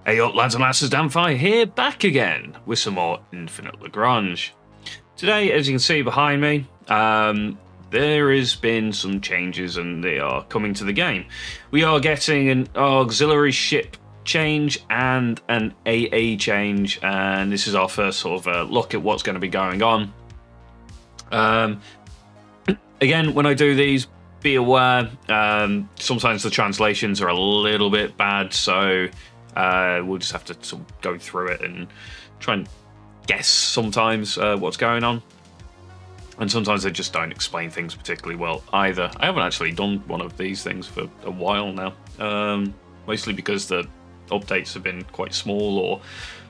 Hey up lads and lasses, Damphyre here, back again with some more Infinite Lagrange. Today, as you can see behind me, there has been some changes and they are coming to the game. We are getting an auxiliary ship change and an AA change, and this is our first sort of look at what's going to be going on. Again, when I do these, be aware, sometimes the translations are a little bit bad, so we'll just have to sort of go through it and try and guess sometimes what's going on. And sometimes they just don't explain things particularly well either. I haven't actually done one of these things for a while now, mostly because the updates have been quite small or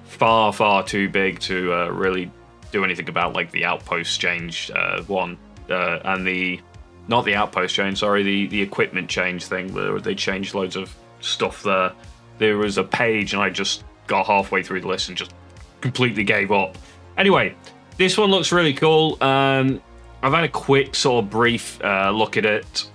far too big to really do anything about, like the outpost change one and the not the outpost change, sorry, the equipment change thing where they changed loads of stuff there. There was a page and I just got halfway through the list and just completely gave up. Anyway, this one looks really cool. I've had a quick sort of brief look at it.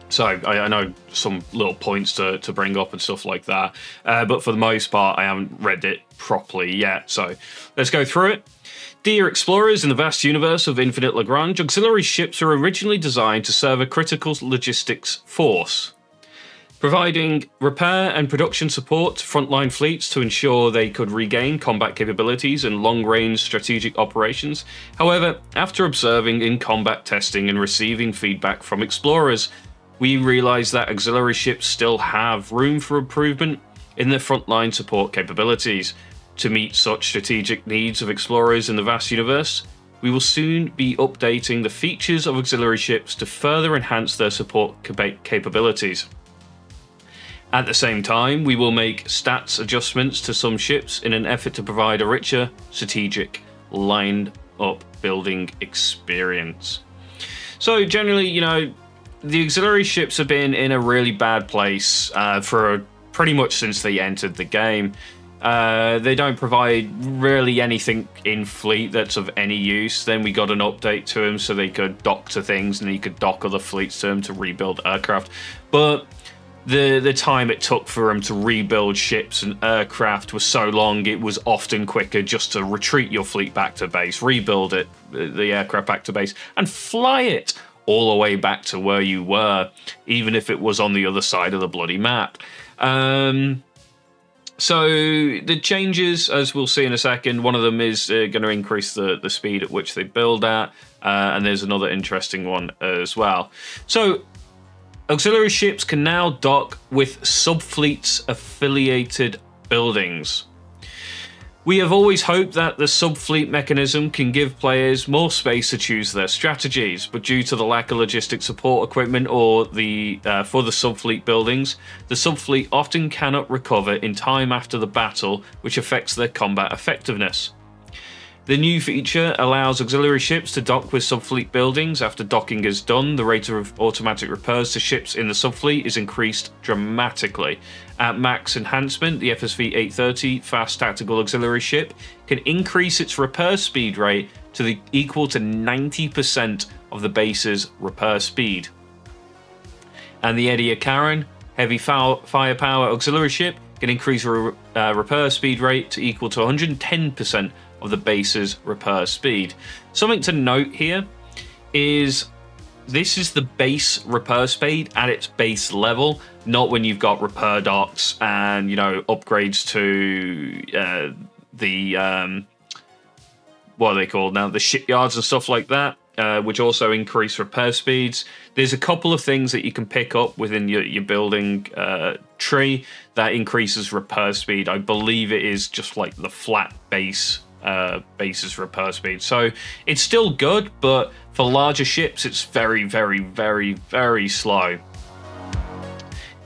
So I know some little points to bring up and stuff like that. But for the most part, I haven't read it properly yet. So let's go through it. Dear explorers in the vast universe of Infinite Lagrange, auxiliary ships were originally designed to serve a critical logistics force, providing repair and production support to frontline fleets to ensure they could regain combat capabilities and long-range strategic operations. However, after observing in-combat testing and receiving feedback from explorers, we realized that auxiliary ships still have room for improvement in their frontline support capabilities. To meet such strategic needs of explorers in the vast universe, we will soon be updating the features of auxiliary ships to further enhance their support capabilities. At the same time, we will make stats adjustments to some ships in an effort to provide a richer, strategic, lined-up building experience. So generally, you know, the auxiliary ships have been in a really bad place for pretty much since they entered the game. They don't provide really anything in fleet that's of any use. Then we got an update to them so they could dock to things and you could dock other fleets to them to rebuild aircraft. But the time it took for them to rebuild ships and aircraft was so long, it was often quicker just to retreat your fleet back to base, rebuild it, the aircraft back to base, and fly it all the way back to where you were, even if it was on the other side of the bloody map. So the changes, as we'll see in a second, one of them is going to increase the speed at which they build at, and there's another interesting one as well. So auxiliary ships can now dock with subfleets affiliated buildings. We have always hoped that the subfleet mechanism can give players more space to choose their strategies, but due to the lack of logistic support equipment or for the subfleet buildings, the subfleet often cannot recover in time after the battle, which affects their combat effectiveness. The new feature allows auxiliary ships to dock with subfleet buildings. After docking is done, the rate of automatic repairs to ships in the subfleet is increased dramatically. At max enhancement, the FSV 830 Fast Tactical Auxiliary Ship can increase its repair speed rate to equal to 90% of the base's repair speed. And the Eddie Karen Heavy Firepower Auxiliary Ship can increase repair speed rate to equal to 110% of the base's repair speed. Something to note here is this is the base repair speed at its base level, not when you've got repair docks and, you know, upgrades to what are they called now? The shipyards and stuff like that, which also increase repair speeds. There's a couple of things that you can pick up within your building tree that increases repair speed. I believe it is just like the flat base's repair speed. So it's still good, but for larger ships, it's very slow.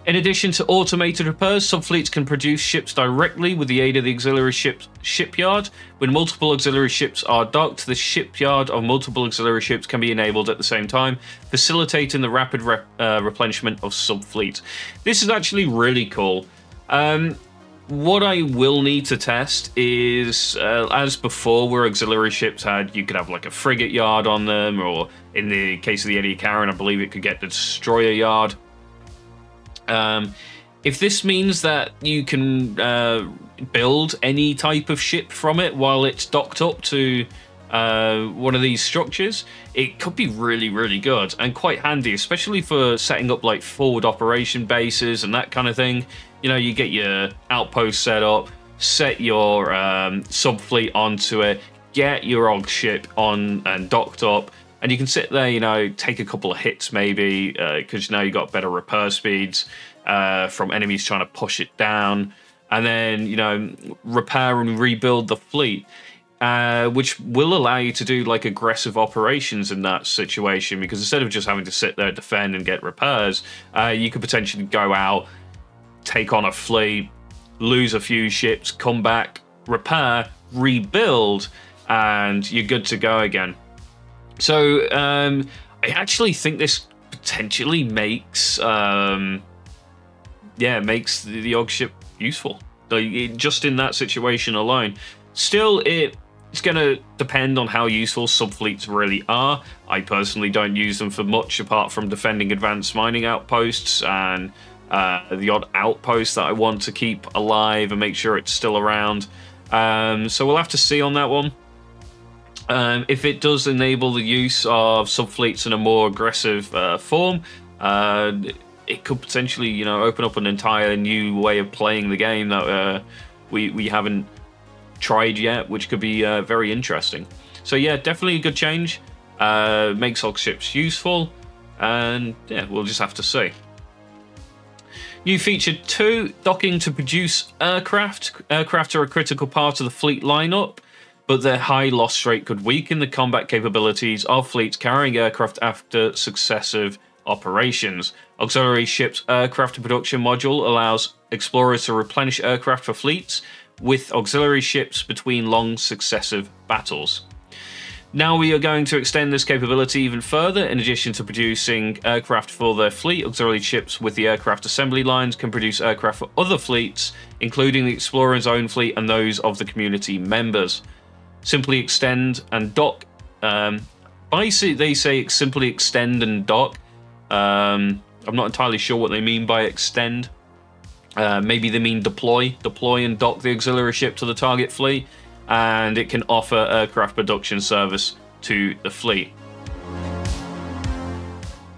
In addition to automated repairs, subfleets can produce ships directly with the aid of the auxiliary shipyard. When multiple auxiliary ships are docked, the shipyard of multiple auxiliary ships can be enabled at the same time, facilitating the rapid replenishment of subfleets. This is actually really cool. What I will need to test is, as before, where auxiliary ships had, you could have like a frigate yard on them, or in the case of the Eddie Karen, I believe it could get the destroyer yard. If this means that you can build any type of ship from it while it's docked up to one of these structures, it could be really, really good and quite handy, especially for setting up like forward operation bases and that kind of thing. You know, you get your outpost set up, set your subfleet onto it, get your OG ship on and docked up, and you can sit there, you know, take a couple of hits maybe, because now you've got better repair speeds from enemies trying to push it down, and then, you know, repair and rebuild the fleet, which will allow you to do like aggressive operations in that situation, because instead of just having to sit there, defend and get repairs, you could potentially go out, take on a fleet, lose a few ships, come back, repair, rebuild, and you're good to go again. So I actually think this potentially makes makes the OG ship useful, like, just in that situation alone. Still, it's going to depend on how useful subfleets really are. I personally don't use them for much apart from defending advanced mining outposts and the odd outpost that I want to keep alive and make sure it's still around. So we'll have to see on that one. If it does enable the use of subfleets in a more aggressive form, it could potentially, you know, open up an entire new way of playing the game that we haven't tried yet, which could be very interesting. So yeah, definitely a good change. Makes OG ships useful, and yeah, we'll just have to see. New feature 2, docking to produce aircraft. Aircraft are a critical part of the fleet lineup, but their high loss rate could weaken the combat capabilities of fleets carrying aircraft after successive operations. Auxiliary Ships Aircraft Production Module allows explorers to replenish aircraft for fleets with auxiliary ships between long successive battles. Now we are going to extend this capability even further. In addition to producing aircraft for their fleet, auxiliary ships with the aircraft assembly lines can produce aircraft for other fleets, including the explorer's own fleet and those of the community members. Simply extend and dock. They say simply extend and dock. I'm not entirely sure what they mean by extend. Maybe they mean deploy and dock the auxiliary ship to the target fleet, and it can offer aircraft production service to the fleet.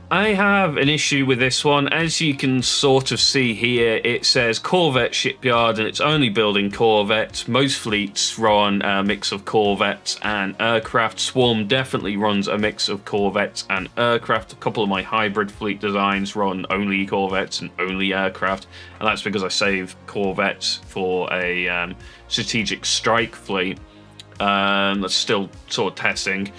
I have an issue with this one. As you can sort of see here, it says Corvette Shipyard and it's only building Corvettes. Most fleets run a mix of Corvettes and aircraft. Swarm definitely runs a mix of Corvettes and aircraft. A couple of my hybrid fleet designs run only Corvettes and only aircraft, and that's because I save Corvettes for a strategic strike fleet that's still sort of testing.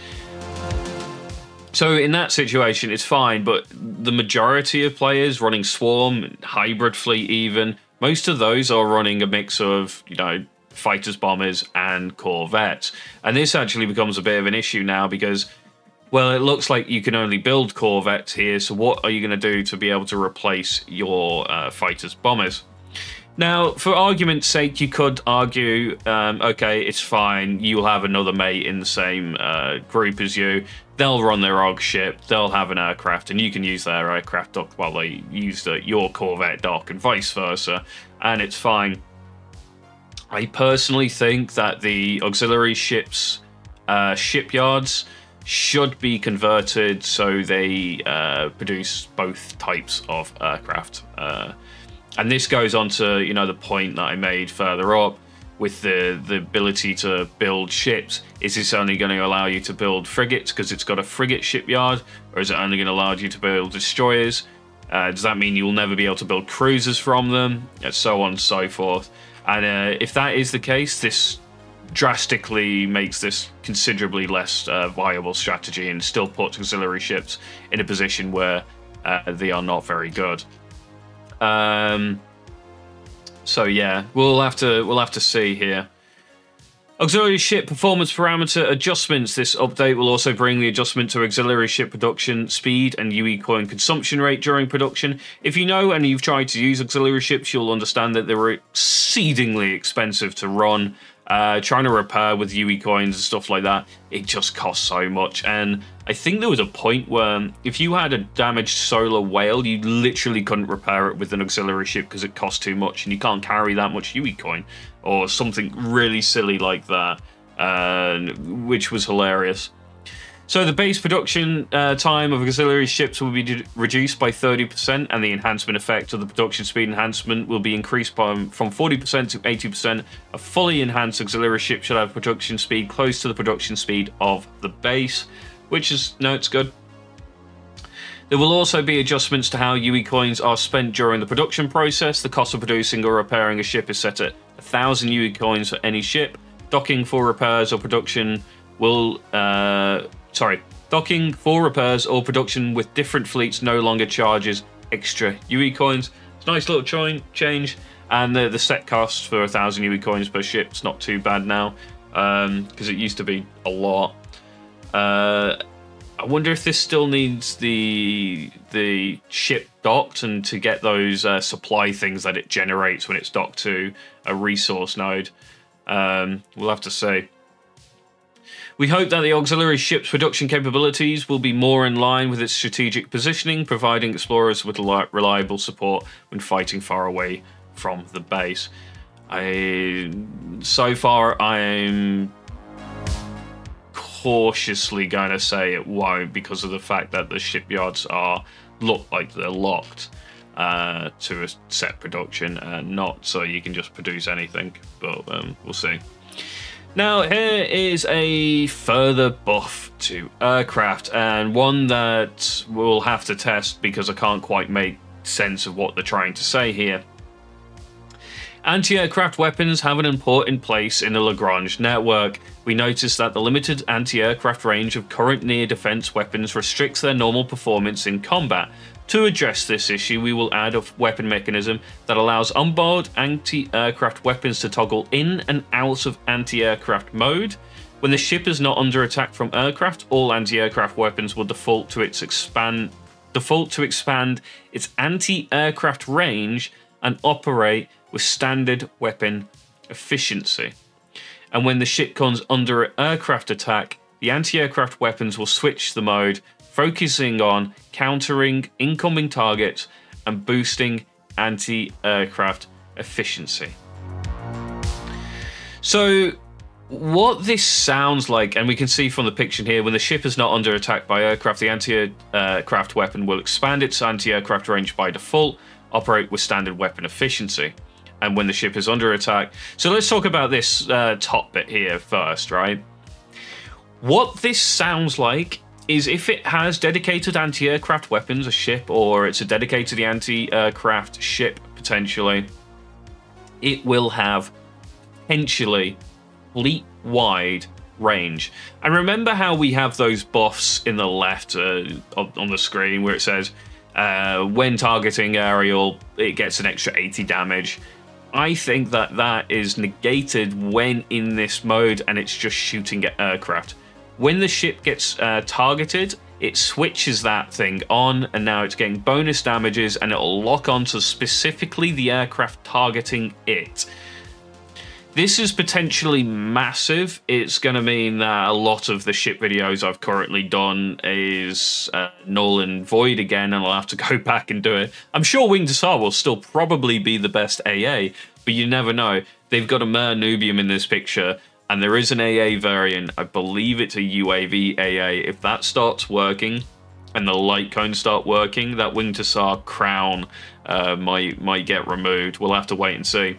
So in that situation, it's fine, but the majority of players running Swarm, hybrid fleet even, most of those are running a mix of, you know, fighters, bombers, and corvettes. And this actually becomes a bit of an issue now because, well, it looks like you can only build corvettes here, so what are you going to do to be able to replace your fighters, bombers? Now, for argument's sake, you could argue, okay, it's fine, you'll have another mate in the same group as you, they'll run their OG ship, they'll have an aircraft, and you can use their aircraft dock while they use your corvette dock, and vice versa, and it's fine. I personally think that the auxiliary ships, shipyards, should be converted so they produce both types of aircraft. And this goes on to, you know, the point that I made further up with the ability to build ships. Is this only going to allow you to build frigates because it's got a frigate shipyard, or is it only going to allow you to build destroyers? Does that mean you'll never be able to build cruisers from them? And so on and so forth. And if that is the case, this drastically makes this considerably less viable strategy and still puts auxiliary ships in a position where they are not very good. So yeah, we'll have to see here. Auxiliary ship performance parameter adjustments. This update will also bring the adjustment to auxiliary ship production speed and UE coin consumption rate during production. If you know and you've tried to use auxiliary ships, you'll understand that they were exceedingly expensive to run. Trying to repair with UE coins and stuff like that, it just costs so much. And I think there was a point where if you had a damaged solar whale, you literally couldn't repair it with an auxiliary ship because it cost too much, and you can't carry that much UE coin or something really silly like that, which was hilarious. So the base production time of auxiliary ships will be reduced by 30%, and the enhancement effect of the production speed enhancement will be increased from 40% to 80%. A fully enhanced auxiliary ship should have production speed close to the production speed of the base, which is, no, it's good. There will also be adjustments to how UE coins are spent during the production process. The cost of producing or repairing a ship is set at 1,000 UE coins for any ship. Docking for repairs or production will... docking for repairs or production with different fleets no longer charges extra UE coins. It's a nice little change, and the set cost for 1,000 UE coins per ship is not too bad now, because it used to be a lot. I wonder if this still needs the ship docked, and to get those supply things that it generates when it's docked to a resource node. We'll have to see. We hope that the auxiliary ship's production capabilities will be more in line with its strategic positioning, providing explorers with reliable support when fighting far away from the base. So far, I'm cautiously going to say it won't, because of the fact that the shipyards look like they're locked to a set production, and not so you can just produce anything, but we'll see. Now, here is a further buff to aircraft, and one that we'll have to test because I can't quite make sense of what they're trying to say here. Anti-aircraft weapons have an important place in the Lagrange network. We notice that the limited anti-aircraft range of current near-defense weapons restricts their normal performance in combat. To address this issue, we will add a weapon mechanism that allows onboard anti-aircraft weapons to toggle in and out of anti-aircraft mode. When the ship is not under attack from aircraft, all anti-aircraft weapons will default to expand its anti-aircraft range and operate with standard weapon efficiency. And when the ship comes under aircraft attack, the anti-aircraft weapons will switch the mode, focusing on countering incoming targets and boosting anti-aircraft efficiency. So what this sounds like, and we can see from the picture here, when the ship is not under attack by aircraft, the anti-aircraft weapon will expand its anti-aircraft range by default, operate with standard weapon efficiency. And when the ship is under attack... So let's talk about this top bit here first, right? What this sounds like is if it has dedicated anti-aircraft weapons, a ship, or it's a dedicated anti-aircraft ship, potentially, it will have, potentially, fleet-wide range. And remember how we have those buffs in the left on the screen where it says, when targeting aerial, it gets an extra 80 damage. I think that that is negated when in this mode and it's just shooting at aircraft. When the ship gets targeted, it switches that thing on, and now it's getting bonus damages, and it'll lock onto specifically the aircraft targeting it. This is potentially massive. It's going to mean that a lot of the ship videos I've currently done is null and void again, and I'll have to go back and do it. I'm sure Winged Hussar will still probably be the best AA, but you never know. They've got a Mer Nubium in this picture, and there is an AA variant. I believe it's a UAV AA. If that starts working and the light cones start working, that Winged Hussar crown might get removed. We'll have to wait and see.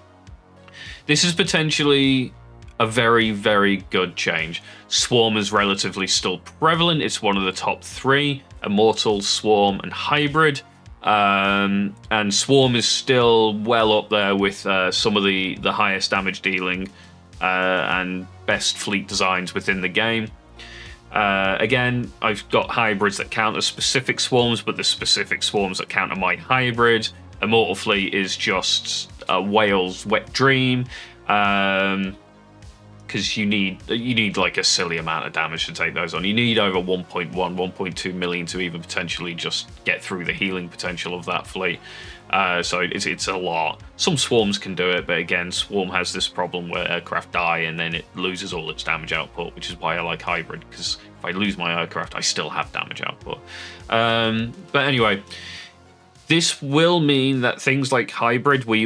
This is potentially a very, very good change. Swarm is relatively still prevalent. It's one of the top 3, Immortal, Swarm, and Hybrid. And Swarm is still well up there with some of the highest damage dealing and best fleet designs within the game. Again, I've got hybrids that counter specific swarms, but the specific swarms that counter my hybrid. Immortal Fleet is just a whale's wet dream. because you need like a silly amount of damage to take those on. You need over 1.1, 1.2 million to even potentially just get through the healing potential of that fleet. So it's a lot. Some swarms can do it, but again, Swarm has this problem where aircraft die and then it loses all its damage output, which is why I like Hybrid, because if I lose my aircraft, I still have damage output. But anyway, this will mean that things like Hybrid, we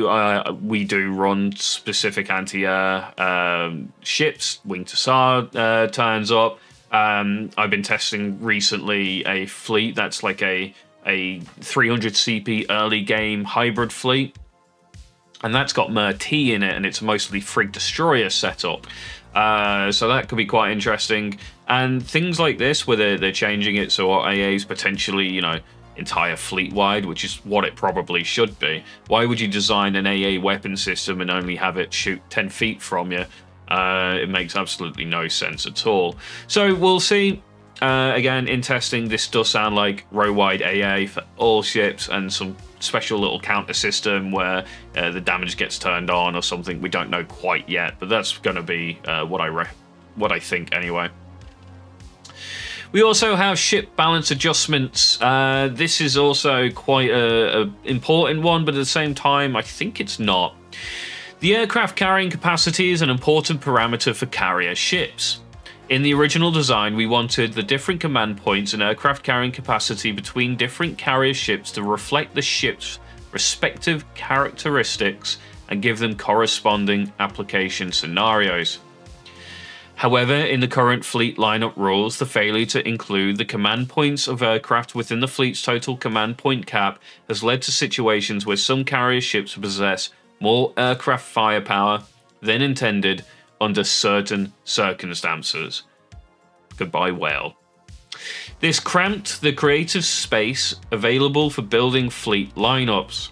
do run specific anti-air ships. Wing to SAR turns up. I've been testing recently a fleet that's like a 300 CP early game hybrid fleet, and that's got Mer-T in it, and it's mostly Frigg Destroyer setup. So that could be quite interesting. And things like this, where they're changing it so our AA is potentially, you know, entire fleet wide, which is what it probably should be. Why would you design an AA weapon system and only have it shoot 10 feet from you? It makes absolutely no sense at all. So we'll see. Again, in testing, this does sound like row-wide AA for all ships and some special little counter system where the damage gets turned on or something. We don't know quite yet, but that's going to be what I think anyway. We also have ship balance adjustments. This is also quite a important one, but at the same time, I think it's not. The aircraft carrying capacity is an important parameter for carrier ships. In the original design, we wanted the different command points and aircraft carrying capacity between different carrier ships to reflect the ship's respective characteristics and give them corresponding application scenarios. However, in the current fleet lineup rules, the failure to include the command points of aircraft within the fleet's total command point cap has led to situations where some carrier ships possess more aircraft firepower than intended under certain circumstances. Goodbye, whale. This cramped the creative space available for building fleet lineups.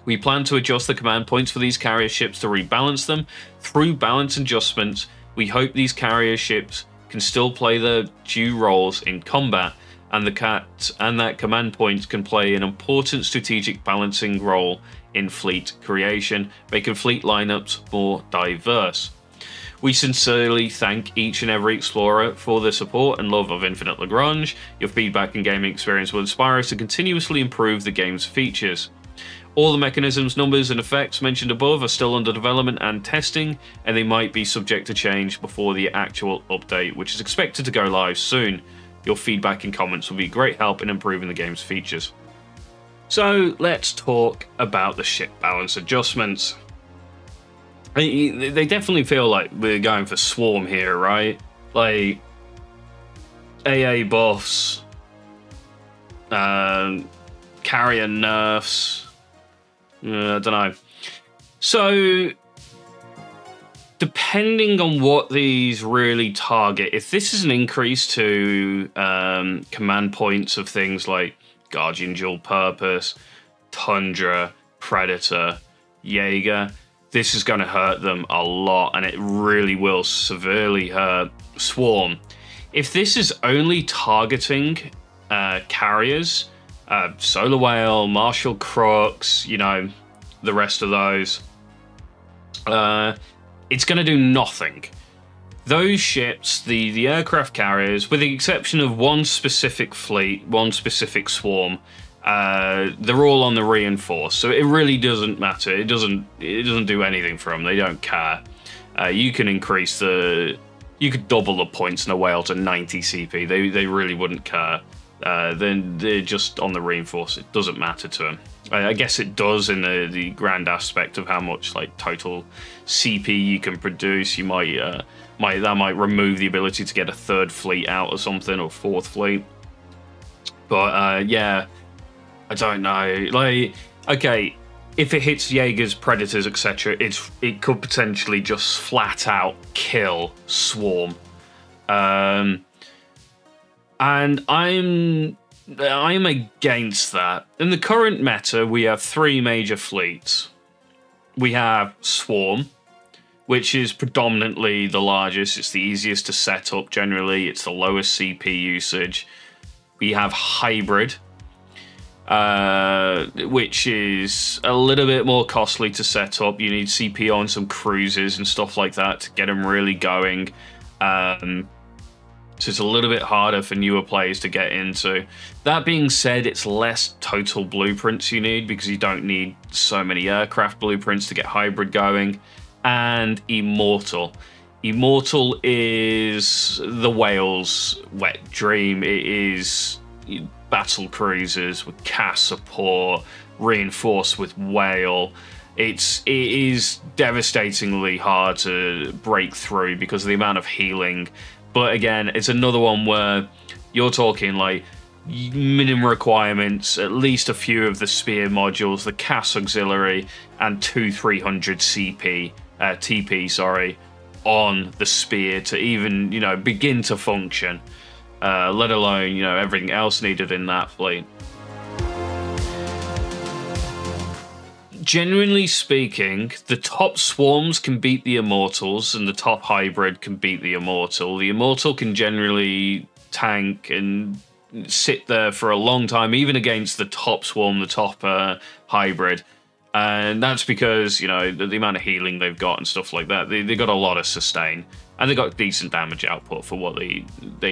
We plan to adjust the command points for these carrier ships to rebalance them. Through balance adjustments, we hope these carrier ships can still play their due roles in combat, and that command points can play an important strategic balancing role in fleet creation, making fleet lineups more diverse. We sincerely thank each and every explorer for their support and love of Infinite Lagrange. Your feedback and gaming experience will inspire us to continuously improve the game's features. All the mechanisms, numbers, and effects mentioned above are still under development and testing, and they might be subject to change before the actual update, which is expected to go live soon. Your feedback and comments will be great help in improving the game's features. So let's talk about the ship balance adjustments. They definitely feel like we're going for Swarm here, right? Like, AA buffs, carrier nerfs, I don't know. So, depending on what these really target, if this is an increase to command points of things like Guardian Dual Purpose, Tundra, Predator, Jaeger, this is going to hurt them a lot, and it really will severely hurt Swarm. If this is only targeting carriers, Solar Whale, Marshall Crooks, you know, the rest of those, it's going to do nothing. Those ships, the aircraft carriers, with the exception of one specific fleet, one specific swarm, they're all on the reinforced, so it really doesn't matter. It doesn't do anything for them. They don't care. You can you could double the points in a whale to 90 CP. They really wouldn't care. Then they're just on the reinforced. It doesn't matter to them. I guess it does in the grand aspect of how much like total CP you can produce. You that might remove the ability to get a third fleet out or something, or fourth fleet. But yeah. I don't know. Like, okay, if it hits Jaegers, Predators, etc., it could potentially just flat out kill Swarm. And I'm against that. In the current meta, we have three major fleets. We have Swarm, which is predominantly the largest. It's the easiest to set up generally. It's the lowest CP usage. We have Hybrid. which is a little bit more costly to set up. You need CP on some cruisers and stuff like that to get them really going. So it's a little bit harder for newer players to get into. That being said, it's less total blueprints you need because you don't need so many aircraft blueprints to get hybrid going. And Immortal. Immortal is the whale's wet dream. It is battle cruisers with CAS support, reinforced with whale. It is devastatingly hard to break through because of the amount of healing. But again, it's another one where you're talking like minimum requirements, at least a few of the spear modules, the CAS auxiliary, and 300 CP, TP, sorry, on the spear to even, you know, begin to function, let alone, you know, everything else needed in that fleet. Generally speaking, the top swarms can beat the Immortals, and the top hybrid can beat the Immortal. The Immortal can generally tank and sit there for a long time, even against the top swarm, the top hybrid. And that's because, you know, the amount of healing they've got and stuff like that. They got a lot of sustain, and they got decent damage output for what they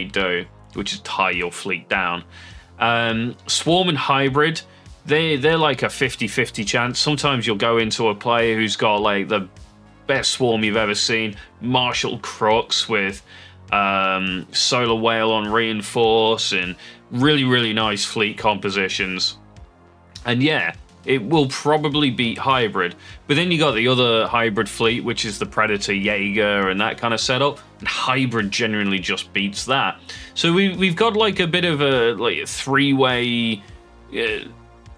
do, which is tie your fleet down. Swarm and hybrid, they're like a 50-50 chance. Sometimes you'll go into a player who's got like the best swarm you've ever seen, Marshall Crooks with Solar Whale on reinforce and really nice fleet compositions. And yeah, it will probably beat hybrid. But then you got the other hybrid fleet, which is the Predator Jaeger and that kind of setup. And hybrid generally just beats that. So we've got like a bit of a three-way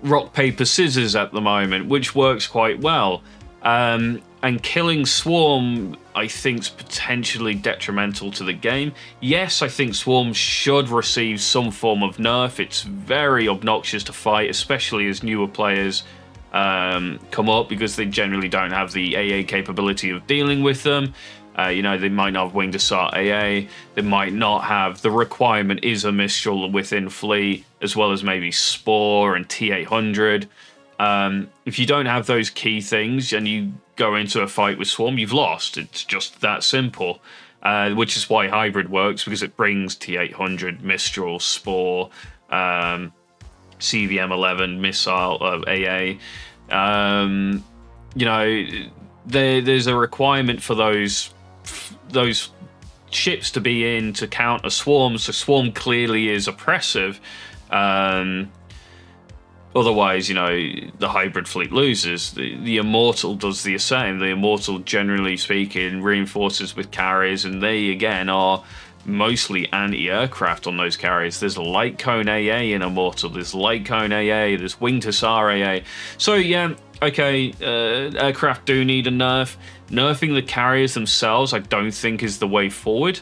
rock, paper, scissors at the moment, which works quite well. And killing Swarm, I think, is potentially detrimental to the game. Yes, I think Swarm should receive some form of nerf. It's very obnoxious to fight, especially as newer players come up, because they generally don't have the AA capability of dealing with them. You know, they might not have Winged Assault AA. They might not have... The requirement is a Mistral within fleet, as well as maybe Spore and T-800. If you don't have those key things and you go into a fight with Swarm, you've lost. It's just that simple. Which is why hybrid works, because it brings T-800, Mistral, Spore, CVM-11, Missile, AA. You know, there's a requirement for those ships to be in to counter Swarm, so Swarm clearly is oppressive. Otherwise, you know, the hybrid fleet loses. The Immortal does the same. The Immortal, generally speaking, reinforces with carriers, and they, again, are mostly anti-aircraft on those carriers. There's Light Cone AA in Immortal. There's Light Cone AA. There's Winged Hussar AA. So, yeah, okay, aircraft do need a nerf. Nerfing the carriers themselves, I don't think, is the way forward.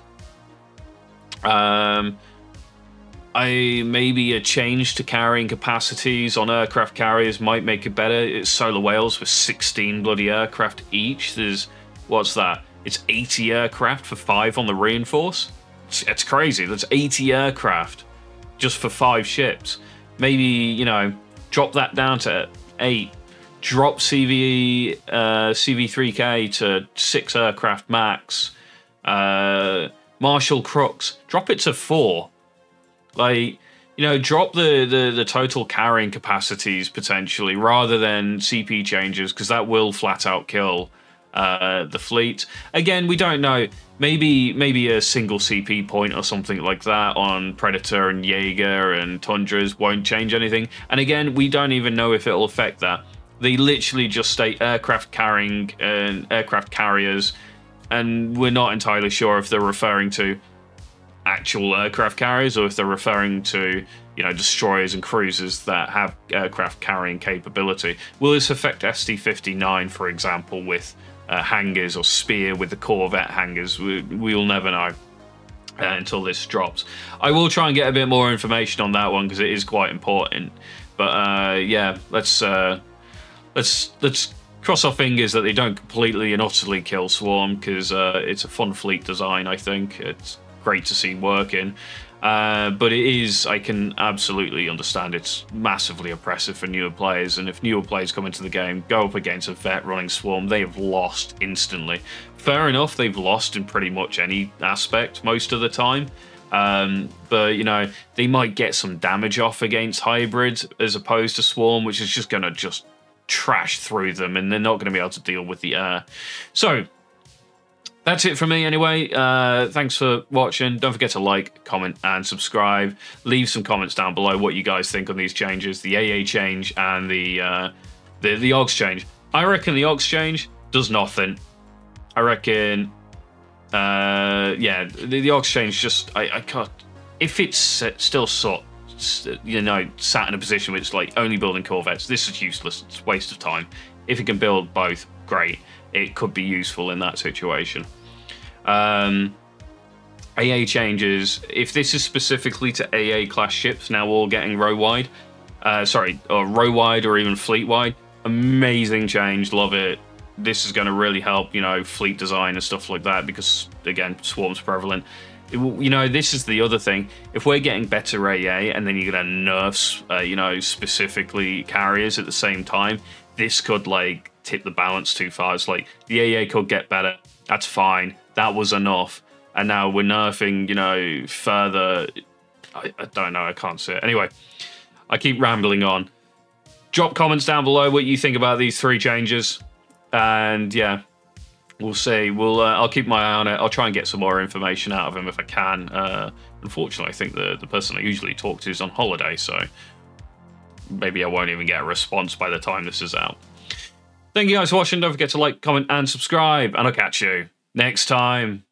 Maybe a change to carrying capacities on aircraft carriers might make it better. It's Solar Whales with 16 bloody aircraft each. There's, what's that? It's 80 aircraft for 5 on the reinforce. It's crazy. That's 80 aircraft just for 5 ships. Maybe, you know, drop that down to 8. Drop CV3K to 6 aircraft max. Marshall Crooks, drop it to 4. Like, you know, drop the total carrying capacities potentially, rather than CP changes, because that will flat out kill the fleet. Again, we don't know. Maybe a single CP point or something like that on Predator and Jaeger and Tundras won't change anything. And again, we don't even know if it'll affect that. They literally just state aircraft carrying and aircraft carriers, and we're not entirely sure if they're referring to actual aircraft carriers or if they're referring to, you know, destroyers and cruisers that have aircraft carrying capability. Will this affect SD-59, for example, with hangars, or Spear with the Corvette hangars? We'll never know until this drops. I will try and get a bit more information on that one, because it is quite important. But yeah, let's cross our fingers that they don't completely and utterly kill Swarm, because it's a fun fleet design, I think. It's great to see working. But it is, I can absolutely understand it's massively oppressive for newer players, and if newer players come into the game, go up against a vet running Swarm, they have lost instantly. Fair enough, they've lost in pretty much any aspect most of the time, but, you know, they might get some damage off against Hybrid as opposed to Swarm, which is just going to just trash through them, and they're not going to be able to deal with the air. So, that's it for me anyway. Thanks for watching. Don't forget to like, comment, and subscribe. Leave some comments down below what you guys think on these changes, the AA change and the Ogs change. I reckon the Ogs change does nothing. I reckon, yeah, the Ogs change just, I can't, if it's still sat in a position where it's like only building Corvettes, this is useless. It's a waste of time. If it can build both, great. It could be useful in that situation. AA changes, if this is specifically to AA class ships now all getting row wide, or row wide or even fleet wide, amazing change, love it. This is going to really help, you know, fleet design and stuff like that, because again, Swarm's prevalent. You know, this is the other thing. If we're getting better AA and then you're going to nerf, you know, specifically carriers at the same time, this could like tip the balance too far. It's like the AA could get better. That's fine. That was enough. And now we're nerfing, you know, further. I don't know. I can't see it. Anyway, I keep rambling on. Drop comments down below what you think about these 3 changes. And yeah, we'll see. I'll keep my eye on it. I'll try and get some more information out of him if I can. Unfortunately, I think the person I usually talk to is on holiday, so maybe I won't even get a response by the time this is out. Thank you guys for watching. Don't forget to like, comment, and subscribe, and I'll catch you next time.